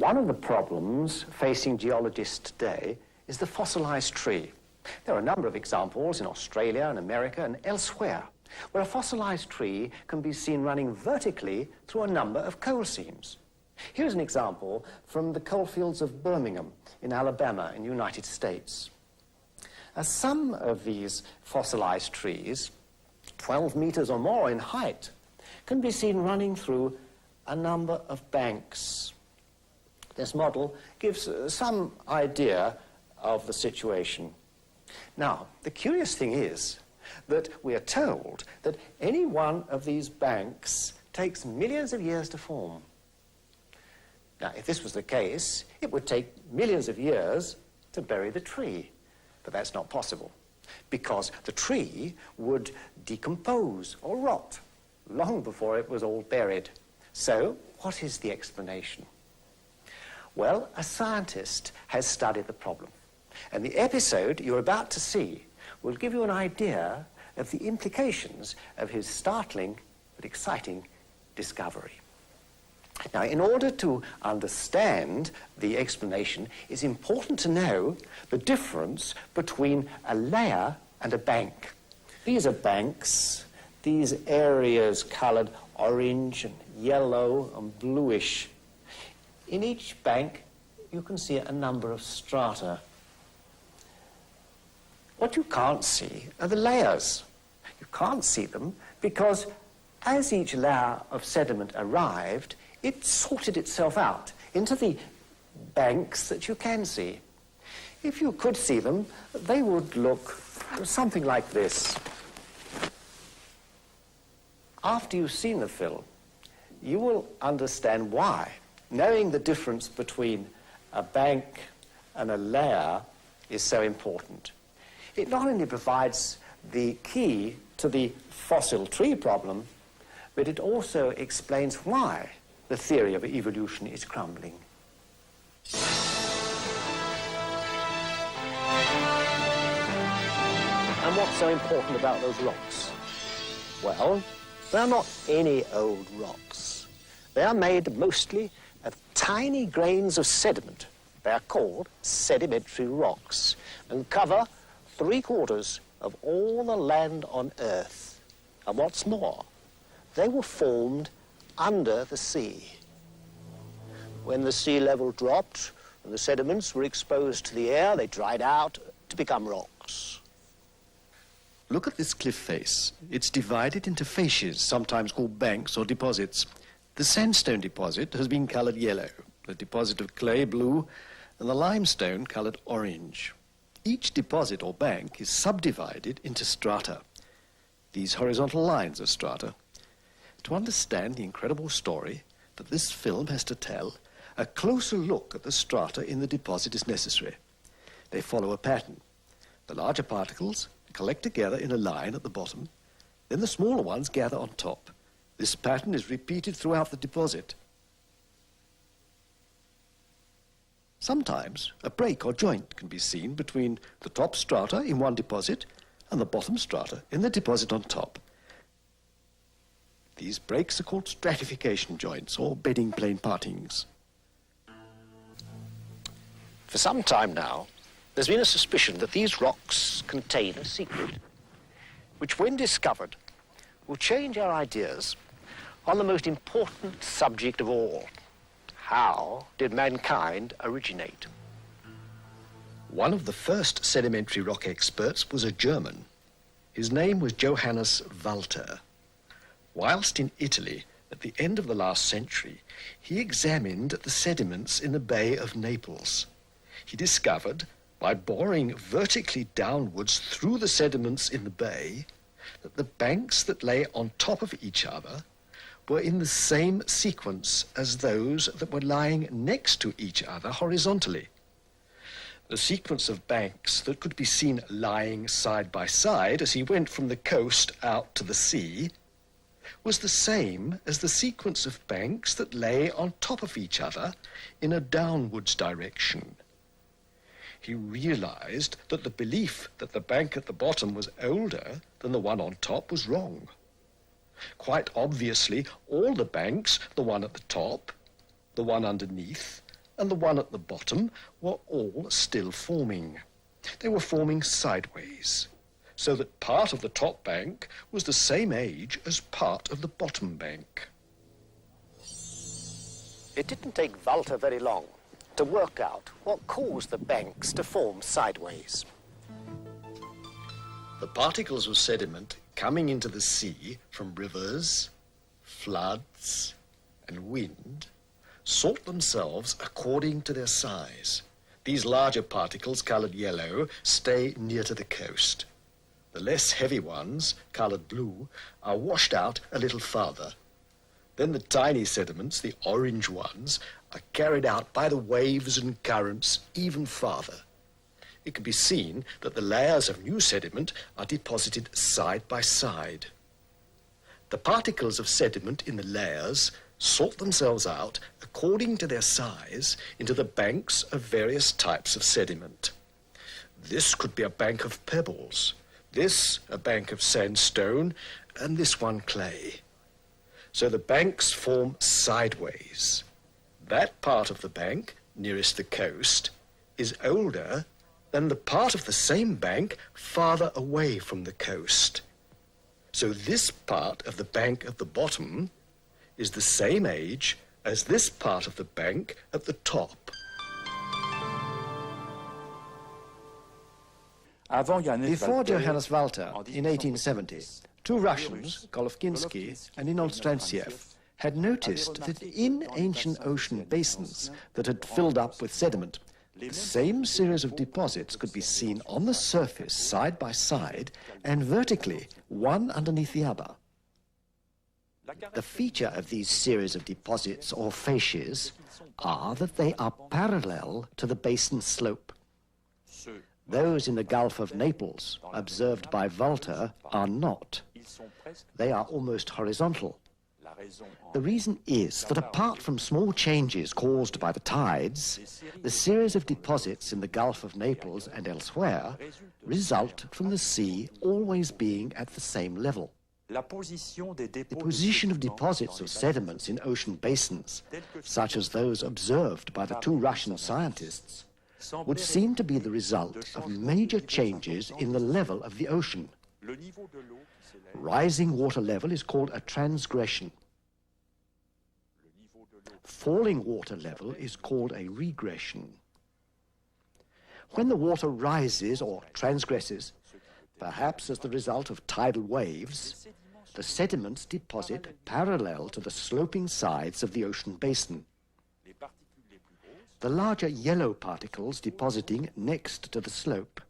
One of the problems facing geologists today is the fossilized tree. There are a number of examples in Australia and America and elsewhere where a fossilized tree can be seen running vertically through a number of coal seams. Here's an example from the coalfields of Birmingham in Alabama in the United States. Some of these fossilized trees, 12 meters or more in height, can be seen running through a number of banks. This model gives some idea of the situation. Now, the curious thing is that we are told that any one of these banks takes millions of years to form. Now, if this was the case, it would take millions of years to bury the tree. But that's not possible, because the tree would decompose or rot long before it was all buried. So, what is the explanation? Well, a scientist has studied the problem, and the episode you're about to see will give you an idea of the implications of his startling but exciting discovery. Now, in order to understand the explanation, it's important to know the difference between a layer and a bank. These are banks, these areas coloured orange and yellow and bluish. In each bank, you can see a number of strata. What you can't see are the layers. You can't see them because as each layer of sediment arrived, it sorted itself out into the banks that you can see. If you could see them, they would look something like this. After you've seen the film, you will understand why knowing the difference between a bank and a layer is so important. It not only provides the key to the fossil tree problem, but it also explains why the theory of evolution is crumbling. And what's so important about those rocks? Well, they're not any old rocks. They are made mostly of tiny grains of sediment. They are called sedimentary rocks and cover 3/4 of all the land on Earth. And what's more, they were formed under the sea. When the sea level dropped and the sediments were exposed to the air, they dried out to become rocks. Look at this cliff face. It's divided into facies, sometimes called banks or deposits. The sandstone deposit has been coloured yellow, the deposit of clay blue, and the limestone coloured orange. Each deposit or bank is subdivided into strata. These horizontal lines are strata. To understand the incredible story that this film has to tell, a closer look at the strata in the deposit is necessary. They follow a pattern. The larger particles collect together in a line at the bottom, then the smaller ones gather on top. This pattern is repeated throughout the deposit. Sometimes a break or joint can be seen between the top strata in one deposit and the bottom strata in the deposit on top. These breaks are called stratification joints or bedding plane partings. For some time now, there's been a suspicion that these rocks contain a secret, which when discovered will change our ideas on the most important subject of all. How did mankind originate? One of the first sedimentary rock experts was a German. His name was Johannes Walter. Whilst in Italy at the end of the last century, he examined the sediments in the Bay of Naples. He discovered, by boring vertically downwards through the sediments in the bay, that the banks that lay on top of each other were in the same sequence as those that were lying next to each other horizontally. The sequence of banks that could be seen lying side by side as he went from the coast out to the sea was the same as the sequence of banks that lay on top of each other in a downwards direction. He realized that the belief that the bank at the bottom was older than the one on top was wrong. Quite obviously, all the banks, the one at the top, the one underneath, and the one at the bottom were all still forming. They were forming sideways, so that part of the top bank was the same age as part of the bottom bank. It didn't take Walter very long to work out what caused the banks to form sideways. The particles of sediment coming into the sea from rivers, floods, and wind sort themselves according to their size. These larger particles, coloured yellow, stay near to the coast. The less heavy ones, coloured blue, are washed out a little farther. Then the tiny sediments, the orange ones, are carried out by the waves and currents even farther. It can be seen that the layers of new sediment are deposited side by side. The particles of sediment in the layers sort themselves out according to their size into the banks of various types of sediment. This could be a bank of pebbles, this a bank of sandstone, and this one clay. So the banks form sideways. That part of the bank nearest the coast is older than the part of the same bank farther away from the coast. So this part of the bank at the bottom is the same age as this part of the bank at the top. Before Johannes Walter, in 1870, two Russians, Golofkinsky and Inolstrantsiev, had noticed that in ancient ocean basins that had filled up with sediment, the same series of deposits could be seen on the surface side by side and vertically, one underneath the other. The feature of these series of deposits or facies are that they are parallel to the basin slope. Those in the Gulf of Naples, observed by Walter, are not. They are almost horizontal. The reason is that apart from small changes caused by the tides, the series of deposits in the Gulf of Naples and elsewhere result from the sea always being at the same level. The position of deposits of sediments in ocean basins, such as those observed by the two Russian scientists, would seem to be the result of major changes in the level of the ocean. Rising water level is called a transgression. Falling water level is called a regression. When the water rises or transgresses, perhaps as the result of tidal waves, the sediments deposit parallel to the sloping sides of the ocean basin. The larger yellow particles depositing next to the slope.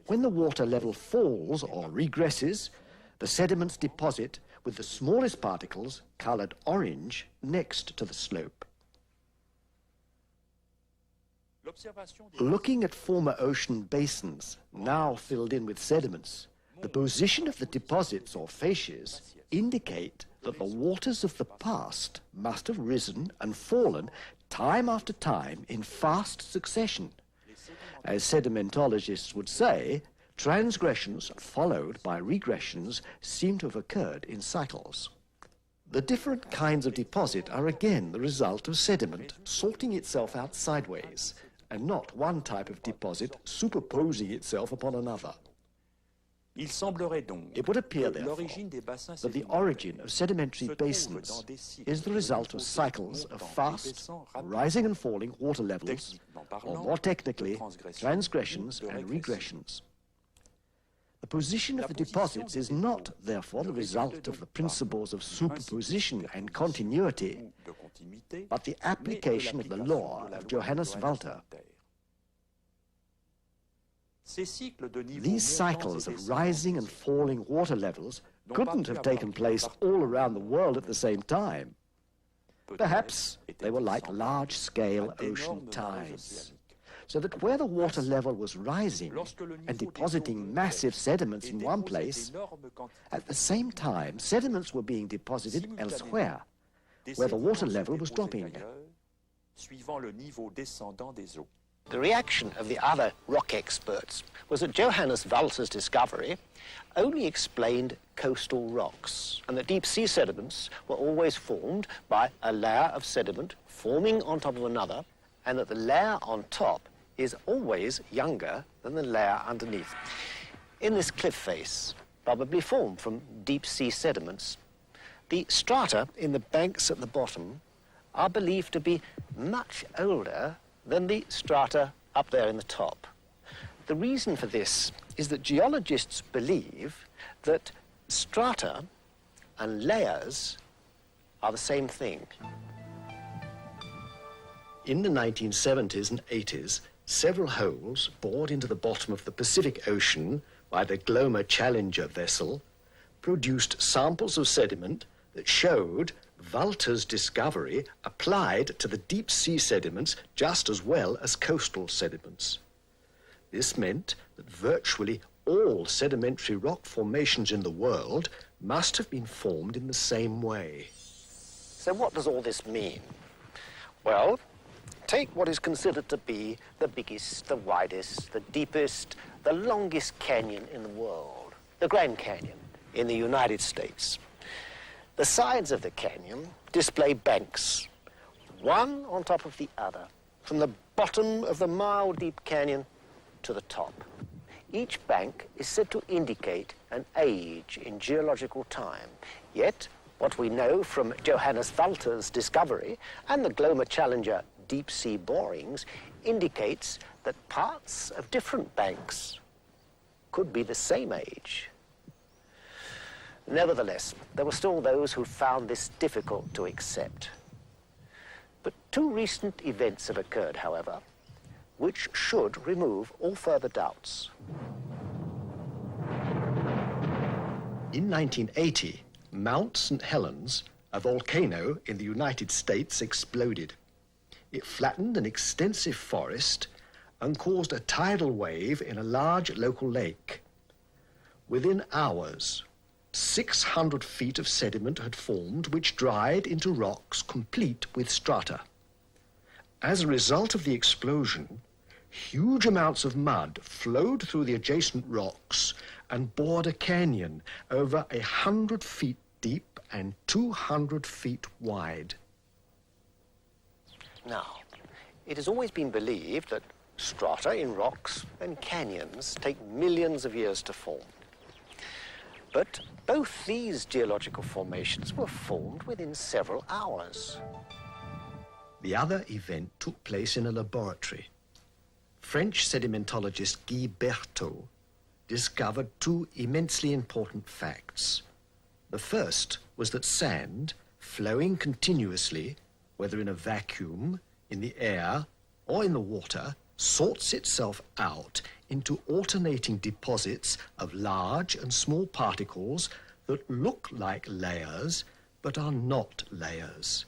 When the water level falls or regresses, the sediments deposit with the smallest particles, coloured orange, next to the slope. Looking at former ocean basins, now filled in with sediments, the position of the deposits or facies indicate that the waters of the past must have risen and fallen time after time in fast succession. As sedimentologists would say, transgressions followed by regressions seem to have occurred in cycles. The different kinds of deposit are again the result of sediment sorting itself out sideways, and not one type of deposit superposing itself upon another. It would appear, therefore, that the origin of sedimentary basins is the result of cycles of fast, rising and falling water levels, or more technically, transgressions and regressions. The position of the deposits is not, therefore, the result of the principles of superposition and continuity, but the application of the law of Johannes Walter. These cycles of rising and falling water levels couldn't have taken place all around the world at the same time. Perhaps they were like large-scale ocean tides, so that where the water level was rising and depositing massive sediments in one place, at the same time sediments were being deposited elsewhere, where the water level was dropping. The reaction of the other rock experts was that Johannes Valter's discovery only explained coastal rocks, and that deep-sea sediments were always formed by a layer of sediment forming on top of another, and that the layer on top is always younger than the layer underneath. In this cliff face, probably formed from deep-sea sediments, the strata in the banks at the bottom are believed to be much older than the strata up there in the top. The reason for this is that geologists believe that strata and layers are the same thing. In the 1970s and 80s, several holes bored into the bottom of the Pacific Ocean by the Glomar Challenger vessel produced samples of sediment that showed Valter's discovery applied to the deep-sea sediments just as well as coastal sediments. This meant that virtually all sedimentary rock formations in the world must have been formed in the same way. So what does all this mean? Well, take what is considered to be the biggest, the widest, the deepest, the longest canyon in the world, the Grand Canyon in the United States. The sides of the canyon display banks, one on top of the other, from the bottom of the mile-deep canyon to the top. Each bank is said to indicate an age in geological time. Yet, what we know from Johannes Valter's discovery and the Glomar Challenger deep-sea borings indicates that parts of different banks could be the same age. Nevertheless, there were still those who found this difficult to accept. But two recent events have occurred, however, which should remove all further doubts. In 1980, Mount St. Helens, a volcano in the United States, exploded. It flattened an extensive forest and caused a tidal wave in a large local lake. Within hours, 600 feet of sediment had formed, which dried into rocks complete with strata. As a result of the explosion, huge amounts of mud flowed through the adjacent rocks and bored a canyon over 100 feet deep and 200 feet wide. Now, it has always been believed that strata in rocks and canyons take millions of years to form. But both these geological formations were formed within several hours. The other event took place in a laboratory. French sedimentologist Guy Berthaud discovered two immensely important facts. The first was that sand, flowing continuously, whether in a vacuum, in the air, or in the water, sorts itself out into alternating deposits of large and small particles that look like layers but are not layers.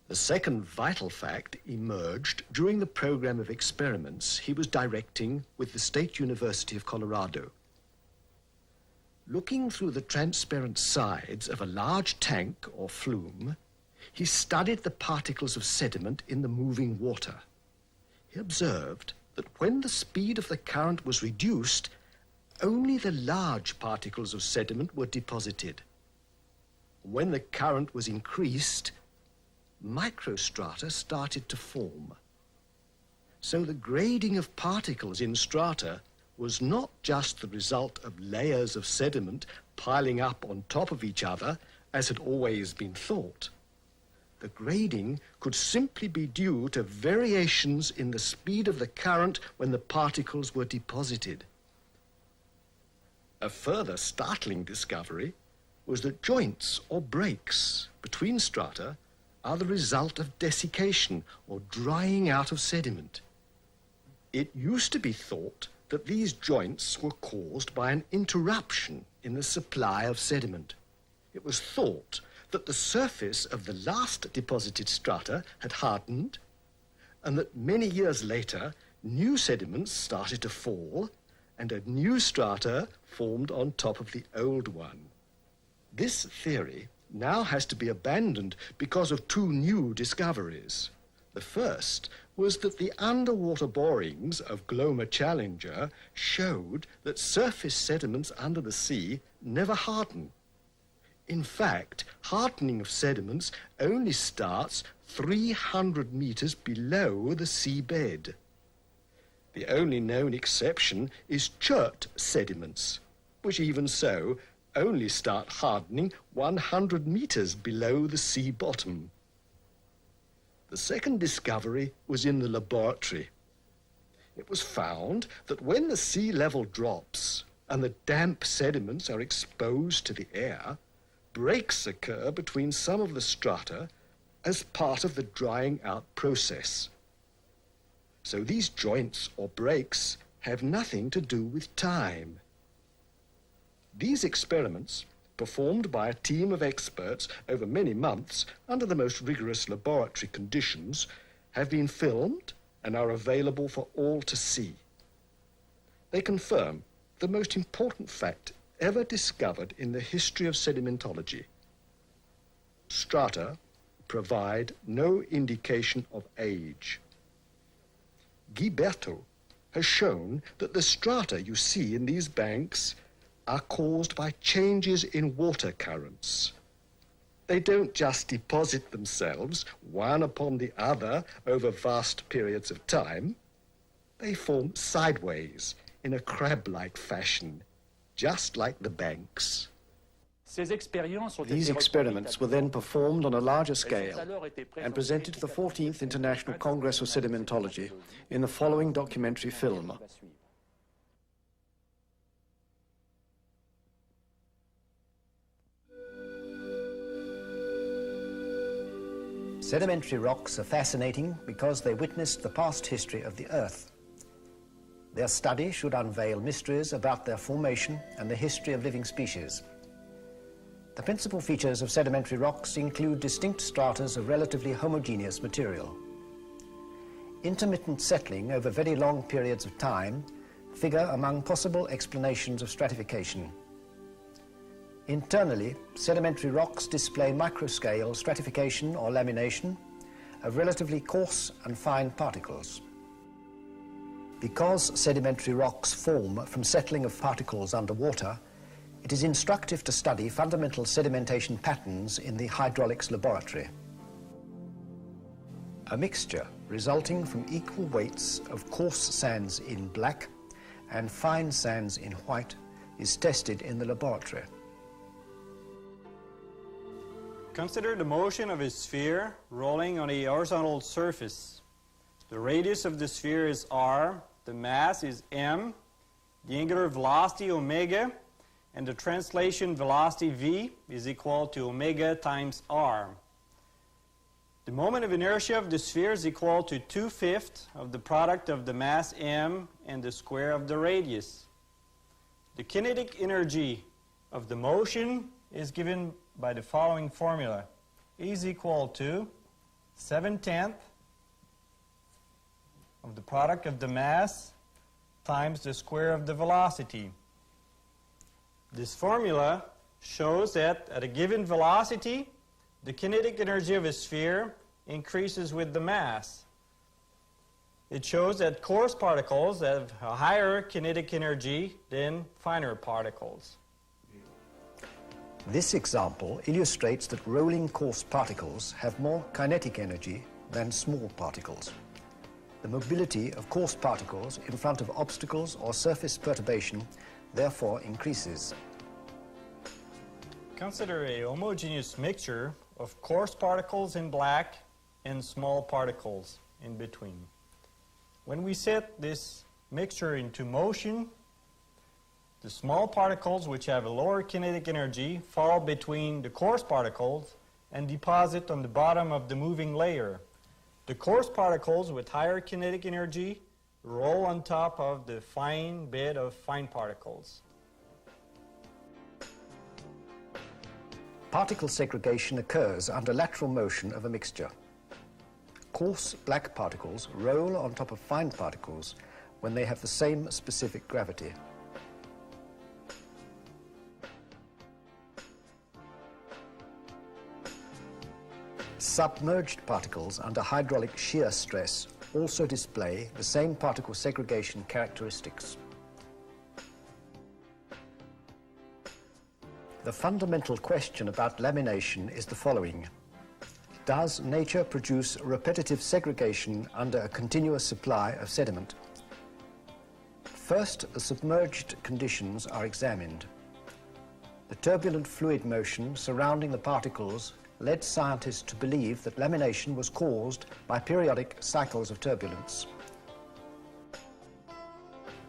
The second vital fact emerged during the program of experiments he was directing with the State University of Colorado. Looking through the transparent sides of a large tank or flume, he studied the particles of sediment in the moving water. He observed that when the speed of the current was reduced, only the large particles of sediment were deposited. When the current was increased, microstrata started to form. So the grading of particles in strata was not just the result of layers of sediment piling up on top of each other, as had always been thought. The grading could simply be due to variations in the speed of the current when the particles were deposited. A further startling discovery was that joints or breaks between strata are the result of desiccation or drying out of sediment. It used to be thought that these joints were caused by an interruption in the supply of sediment. It was thought that the surface of the last deposited strata had hardened, and that many years later, new sediments started to fall, and a new strata formed on top of the old one. This theory now has to be abandoned because of two new discoveries. The first was that the underwater borings of Glomar Challenger showed that surface sediments under the sea never harden. In fact, hardening of sediments only starts 300 meters below the seabed. The only known exception is chert sediments, which even so only start hardening 100 meters below the sea bottom. The second discovery was in the laboratory. It was found that when the sea level drops and the damp sediments are exposed to the air, breaks occur between some of the strata as part of the drying out process. So these joints or breaks have nothing to do with time. These experiments, performed by a team of experts over many months under the most rigorous laboratory conditions, have been filmed and are available for all to see. They confirm the most important fact ever discovered in the history of sedimentology. Strata provide no indication of age. Guy Berthaud has shown that the strata you see in these banks are caused by changes in water currents. They don't just deposit themselves one upon the other over vast periods of time. They form sideways in a crab-like fashion, just like the banks. These experiments were then performed on a larger scale and presented to the 14th International Congress of Sedimentology in the following documentary film. Sedimentary rocks are fascinating because they witnessed the past history of the Earth. Their study should unveil mysteries about their formation and the history of living species. The principal features of sedimentary rocks include distinct stratas of relatively homogeneous material. Intermittent settling over very long periods of time figure among possible explanations of stratification. Internally, sedimentary rocks display microscale stratification or lamination of relatively coarse and fine particles. Because sedimentary rocks form from settling of particles underwater, it is instructive to study fundamental sedimentation patterns in the hydraulics laboratory. A mixture resulting from equal weights of coarse sands in black and fine sands in white is tested in the laboratory. Consider the motion of a sphere rolling on a horizontal surface. The radius of the sphere is r, the mass is m, the angular velocity omega, and the translation velocity v is equal to omega times r. The moment of inertia of the sphere is equal to 2/5 of the product of the mass m and the square of the radius. The kinetic energy of the motion is given by the following formula. E is equal to 7/10 of the product of the mass times the square of the velocity. This formula shows that at a given velocity, the kinetic energy of a sphere increases with the mass. It shows that coarse particles have a higher kinetic energy than finer particles. This example illustrates that rolling coarse particles have more kinetic energy than small particles. The mobility of coarse particles in front of obstacles or surface perturbation therefore increases. Consider a homogeneous mixture of coarse particles in black and small particles in between. When we set this mixture into motion, the small particles, which have a lower kinetic energy, fall between the coarse particles and deposit on the bottom of the moving layer. The coarse particles with higher kinetic energy roll on top of the fine bed of fine particles. Particle segregation occurs under lateral motion of a mixture. Coarse black particles roll on top of fine particles when they have the same specific gravity. Submerged particles under hydraulic shear stress also display the same particle segregation characteristics. The fundamental question about lamination is the following. Does nature produce repetitive segregation under a continuous supply of sediment? First, the submerged conditions are examined. The turbulent fluid motion surrounding the particles led scientists to believe that lamination was caused by periodic cycles of turbulence.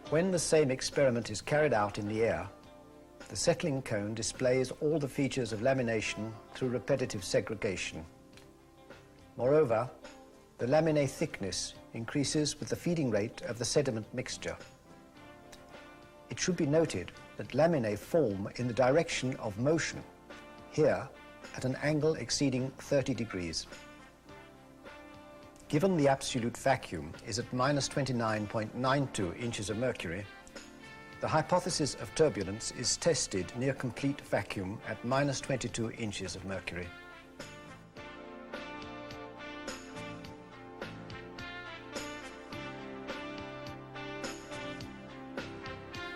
When the same experiment is carried out in the air, the settling cone displays all the features of lamination through repetitive segregation. Moreover, the laminae thickness increases with the feeding rate of the sediment mixture. It should be noted that laminae form in the direction of motion, here at an angle exceeding 30 degrees. Given the absolute vacuum is at minus 29.92 inches of mercury, the hypothesis of turbulence is tested near complete vacuum at minus 22 inches of mercury.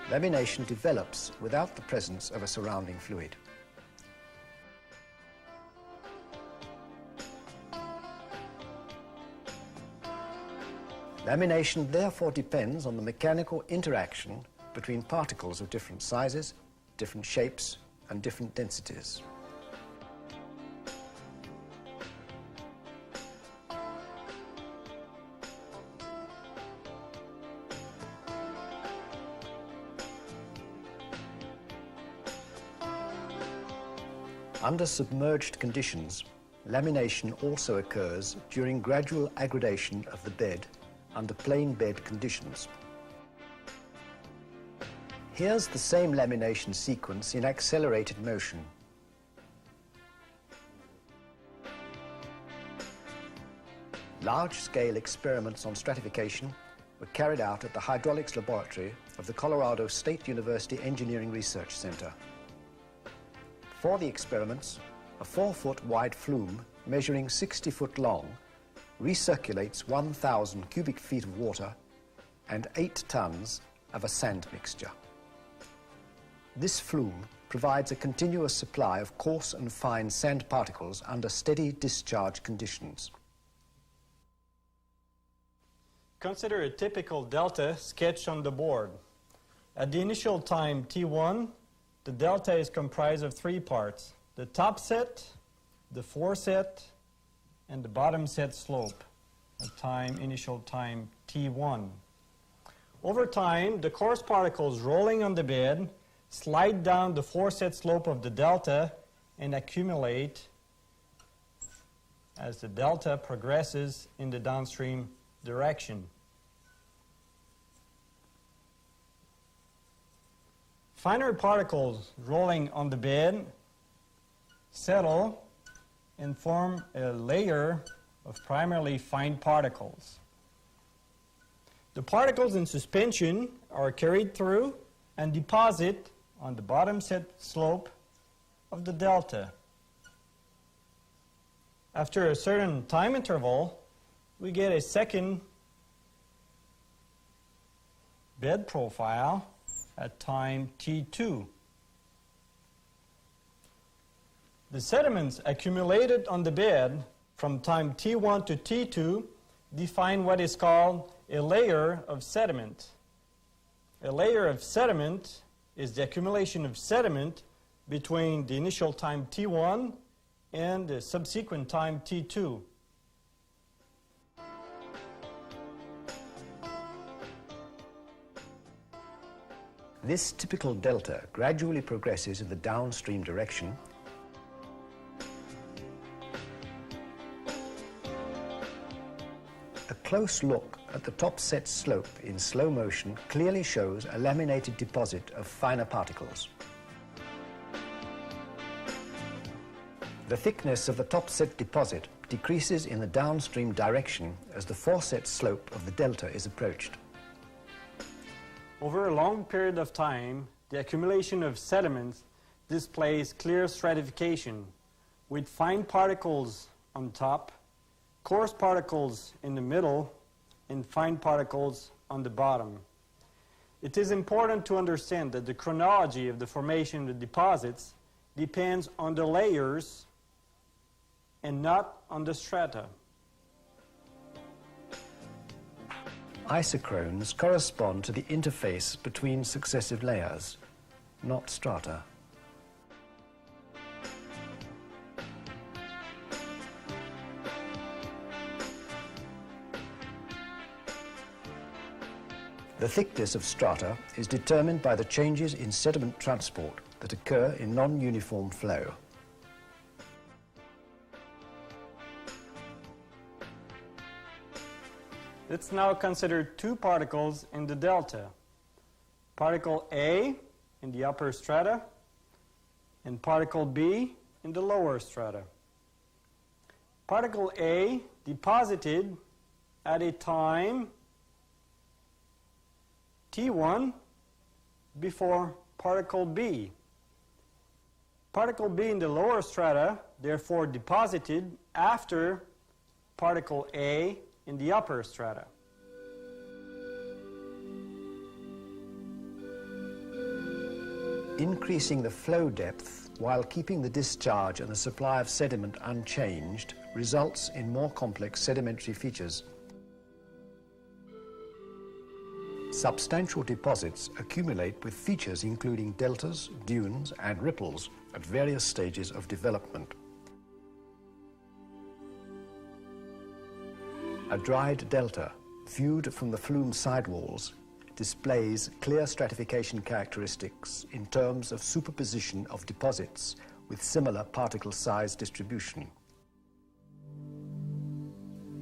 Lamination develops without the presence of a surrounding fluid. Lamination therefore depends on the mechanical interaction between particles of different sizes, different shapes, and different densities. Under submerged conditions, lamination also occurs during gradual aggradation of the bed under plain bed conditions. Here's the same lamination sequence in accelerated motion. Large-scale experiments on stratification were carried out at the hydraulics laboratory of the Colorado State University Engineering Research Center. For the experiments, a 4-foot wide flume measuring 60 foot long recirculates 1,000 cubic feet of water and 8 tons of a sand mixture. This flume provides a continuous supply of coarse and fine sand particles under steady discharge conditions. Consider a typical delta sketched on the board. At the initial time T1, the delta is comprised of 3 parts: the top set, the foreset, and the bottom set slope at initial time T1. Over time, the coarse particles rolling on the bed slide down the foreset slope of the delta and accumulate as the delta progresses in the downstream direction. Finer particles rolling on the bed settle and form a layer of primarily fine particles. The particles in suspension are carried through and deposit on the bottom set slope of the delta. After a certain time interval, we get a second bed profile at time T2. The sediments accumulated on the bed from time T1 to T2 define what is called a layer of sediment. A layer of sediment is the accumulation of sediment between the initial time T1 and the subsequent time T2. This typical delta gradually progresses in the downstream direction A close look at the top set slope in slow motion clearly shows a laminated deposit of finer particles. The thickness of the top set deposit decreases in the downstream direction as the foreset slope of the delta is approached. Over a long period of time, the accumulation of sediments displays clear stratification, with fine particles on top, coarse particles in the middle, and fine particles on the bottom. It is important to understand that the chronology of the formation of the deposits depends on the layers and not on the strata. Isochrones correspond to the interface between successive layers, not strata. The thickness of strata is determined by the changes in sediment transport that occur in non-uniform flow. Let's now consider two particles in the delta. Particle A in the upper strata and particle B in the lower strata. Particle A deposited at a time T1 before particle B. Particle B in the lower strata therefore deposited after particle A in the upper strata. Increasing the flow depth while keeping the discharge and the supply of sediment unchanged results in more complex sedimentary features. Substantial deposits accumulate with features including deltas, dunes, and ripples at various stages of development. A dried delta, viewed from the flume sidewalls, displays clear stratification characteristics in terms of superposition of deposits with similar particle size distribution.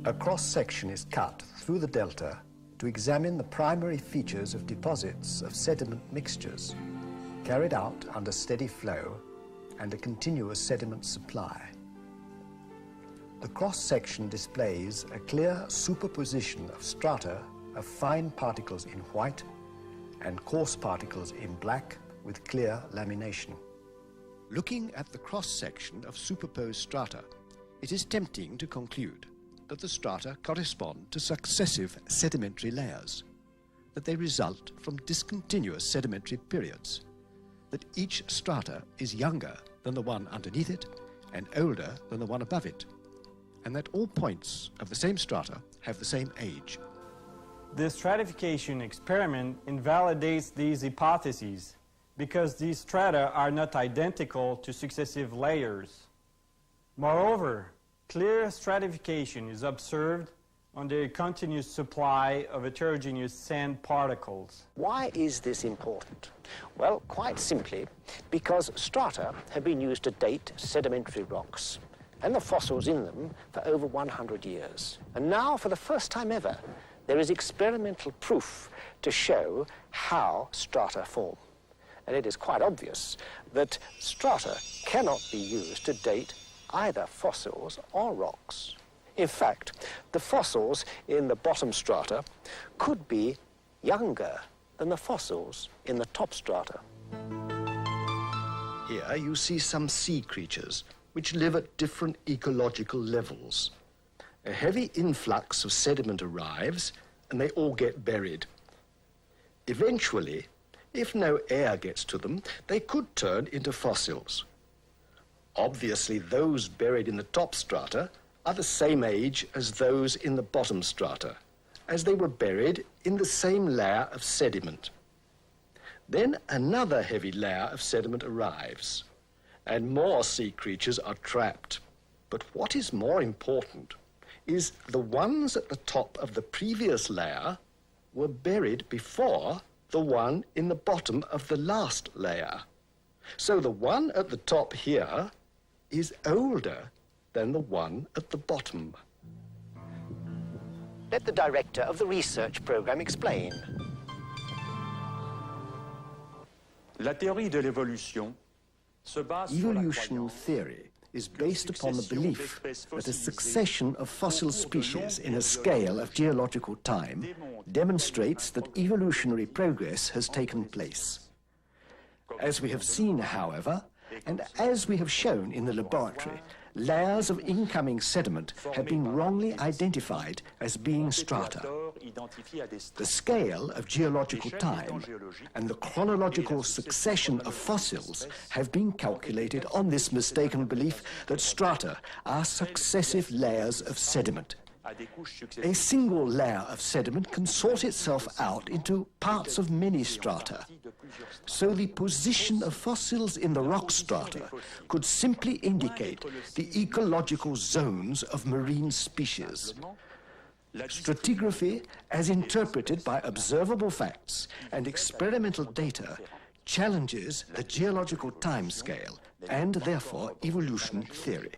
A cross-section is cut through the delta to examine the primary features of deposits of sediment mixtures carried out under steady flow and a continuous sediment supply. The cross-section displays a clear superposition of strata of fine particles in white and coarse particles in black with clear lamination. Looking at the cross-section of superposed strata, it is tempting to conclude that the strata correspond to successive sedimentary layers, that they result from discontinuous sedimentary periods, that each strata is younger than the one underneath it and older than the one above it, and that all points of the same strata have the same age. The stratification experiment invalidates these hypotheses because these strata are not identical to successive layers. Moreover, clear stratification is observed under a continuous supply of heterogeneous sand particles. Why is this important? Well, quite simply, because strata have been used to date sedimentary rocks and the fossils in them for over 100 years. And now, for the first time ever, there is experimental proof to show how strata form. And it is quite obvious that strata cannot be used to date either fossils or rocks. In fact, the fossils in the bottom strata could be younger than the fossils in the top strata. Here you see some sea creatures which live at different ecological levels. A heavy influx of sediment arrives and they all get buried. Eventually, if no air gets to them, they could turn into fossils. Obviously, those buried in the top strata are the same age as those in the bottom strata, as they were buried in the same layer of sediment. Then another heavy layer of sediment arrives, and more sea creatures are trapped. But what is more important is the ones at the top of the previous layer were buried before the one in the bottom of the last layer. So the one at the top here is older than the one at the bottom. Let the director of the research program explain. La théorie de l'évolution se base sur la Evolution croyance theory is based upon the belief that a succession of fossil species in a scale of geological time demonstrates that evolutionary progress has taken place. As we have seen, however, and as we have shown in the laboratory, layers of incoming sediment have been wrongly identified as being strata. The scale of geological time and the chronological succession of fossils have been calculated on this mistaken belief that strata are successive layers of sediment. A single layer of sediment can sort itself out into parts of many strata. So the position of fossils in the rock strata could simply indicate the ecological zones of marine species. Stratigraphy, as interpreted by observable facts and experimental data, challenges the geological timescale and therefore evolution theory.